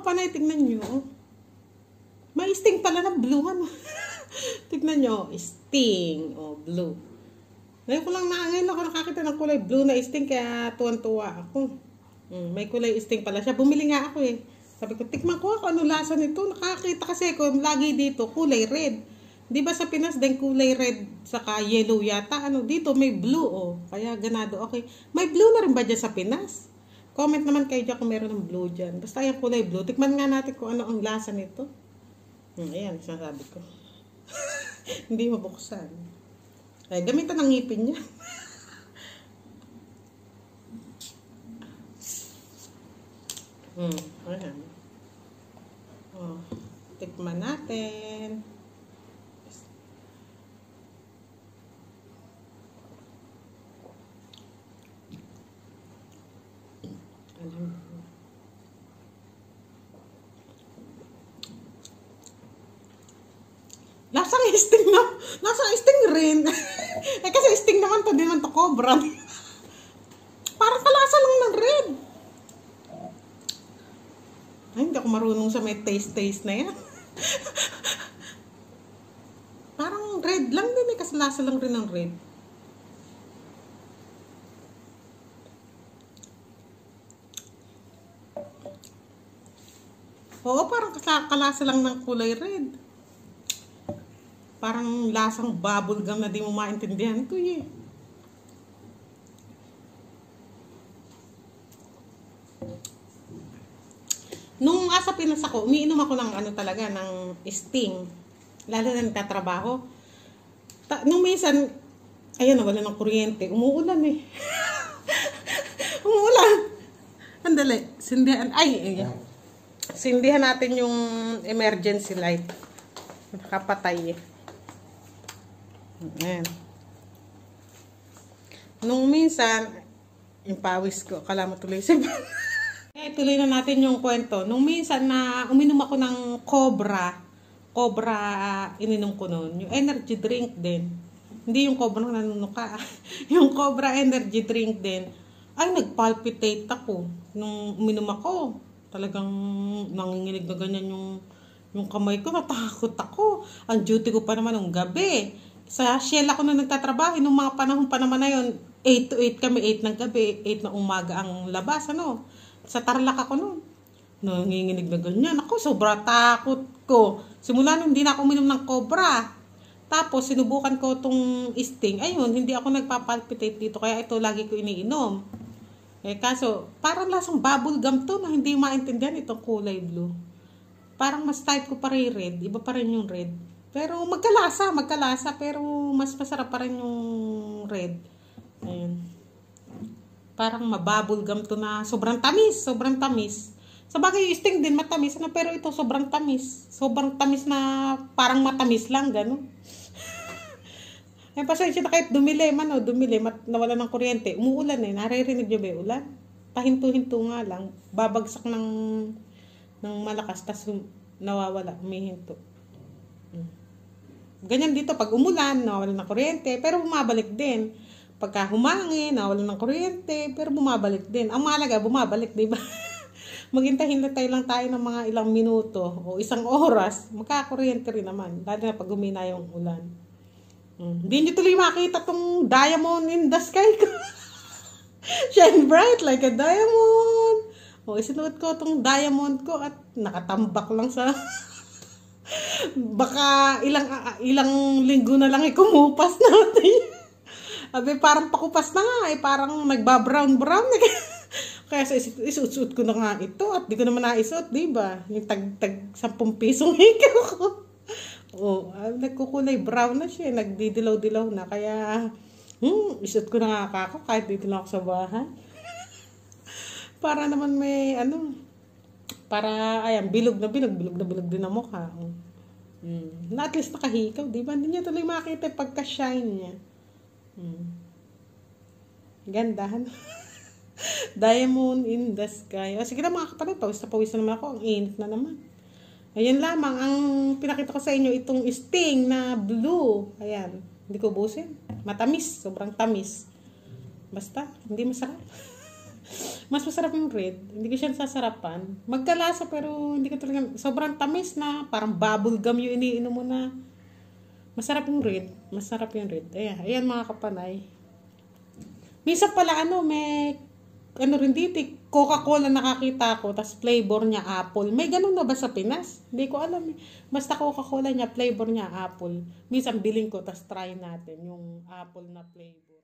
panay, tignan nyo. May sting pala na blue, ano. Tignan nyo, sting, blue. Ngayon ko lang ngayon ako nakakita ng kulay blue na sting, kaya tuwan-tuwa ako. May kulay sting pala siya. Bumili nga ako eh. Sabi ko, tikman ko ako, ano lasa nito. Nakakita kasi ko lagi dito, kulay red. Di ba sa Pinas din kulay red saka yellow yata? Ano dito may blue Kaya ganado. Okay. May blue na rin ba dyan sa Pinas? Comment naman kayo dyan kung meron ng blue dyan. Basta yung kulay blue. Tikman nga natin kung ano ang lasa nito. Ayan, sinasabi ko. Hindi mabuksan. Ay, gamitan ng ngipin niya. Ayan. Tikman natin. Lasang sting na. Lasang sting rin. Kasi sting naman to, di naman to cobra. Parang kalasa lang ng red. Ay, hindi ako marunong sa may taste na yan. Parang red lang din kasi lasa lang rin ng red. Oo, parang kalasa lang ng kulay red. Parang lasang bubble gum na di mo maintindihan ko eh. Nung asa Pinas ako, umiinom ako ng talaga, ng sting. Lalo na nagtatrabaho. Nung minsan, ayan, wala ng kuryente. Umuulan eh. Umuulan. Andali. Sindihan. Ayan. Sindihan natin yung emergency light. Nakapatay eh. Ayan. Nung minsan, yung pawis ko, akala mo tuloy si tuloy na natin yung kwento. Nung minsan na uminom ako ng Cobra ininom ko noon. Yung energy drink din. Hindi yung Cobra na nanunuka. Yung Cobra energy drink din. Ay, nagpalpitate ako. Nung uminom ako, talagang nanginginig na ganyan yung kamay ko. Natakot ako. Ang duty ko pa naman ng gabi. Sa Shell ako na nagtatrabaho. Nung mga panahon pa naman na yun, 8 to 8 kami, 8 ng gabi, 8 ng umaga ang labas, ano. Sa Tarlac ako noon. Nanginginig na ganyan. Ako, sobra takot ko. Simula nung hindi na ako uminom ng Cobra. Tapos, sinubukan ko itong sting. Ayun, hindi ako nagpapalpitate dito. Kaya ito, lagi ko iniinom. Kaso, parang lasang bubble gum to na hindi maintindihan itong kulay blue. Parang mas type ko pa rin red. Iba pa rin yung red. Pero magkalasa. Pero mas masarap pa rin yung red. Ayun. Parang mabubble gum to na sobrang tamis. Sa bagay yung sting din matamis na, pero ito sobrang tamis. Sobrang tamis na parang matamis lang, gano'n. Pasensya na kahit dumili, nawala ng kuryente. Umuulan eh, naririnig nyo ba yung ulan? Pahinto-hinto nga lang, babagsak ng malakas, tas nawawala, umihinto. Ganyan dito, pag umulan, nawala ng kuryente, pero bumabalik din. Pagka humangin, nawalan ng kuryente, pero bumabalik din. Ang mahalaga, bumabalik, di ba? Maghintay-hintay lang tayo ng mga ilang minuto o isang oras, magkakakuryente rin naman. Lalo na pag humina yung ulan. Hindi nyo tuloy makita tong diamond in the sky ko. Shine bright like a diamond. Isinuot ko tong diamond ko at nakatambak lang sa... Baka ilang linggo na lang kumupas natin. Abi, parang pakupas na nga parang nagbabrown kaya isuot ko na nga ito at di ko naman naisuot, di ba? Yung tag 10 pisong hikaw ko. Nagkukulay brown na siya, nagdidilaw-dilaw na, kaya isuot ko na nga ako kahit dito lang ako sa bahay. Para naman may para ayan, bilog na bilog din ang mukha. Na at least nakahikaw, di ba? Hindi niya tuloy makita pagka-shine niya. Gandahan. Diamond in the sky. Sige na mga kapatid, pawis na naman ako. Ang init na naman. Ayan lamang ang pinakita ko sa inyo, itong sting na blue. Ayan, hindi ko ubusin. Matamis, sobrang tamis. Basta, hindi masarap. Mas masarap yung red. Hindi ko siya nasasarapan. Magkalasa pero hindi ko talaga, sobrang tamis na. Parang bubble gum yung iniinom mo na. Masarap yung red. Masarap yung red. Ayan, ayan mga kapanay. Minsan pala may rin dito, Coca-Cola nakakita ko, tas flavor niya apple. May ganun na ba sa Pinas? Hindi ko alam eh. Basta Coca-Cola niya, flavor niya apple. Minsan biling ko, tas try natin yung apple na flavor.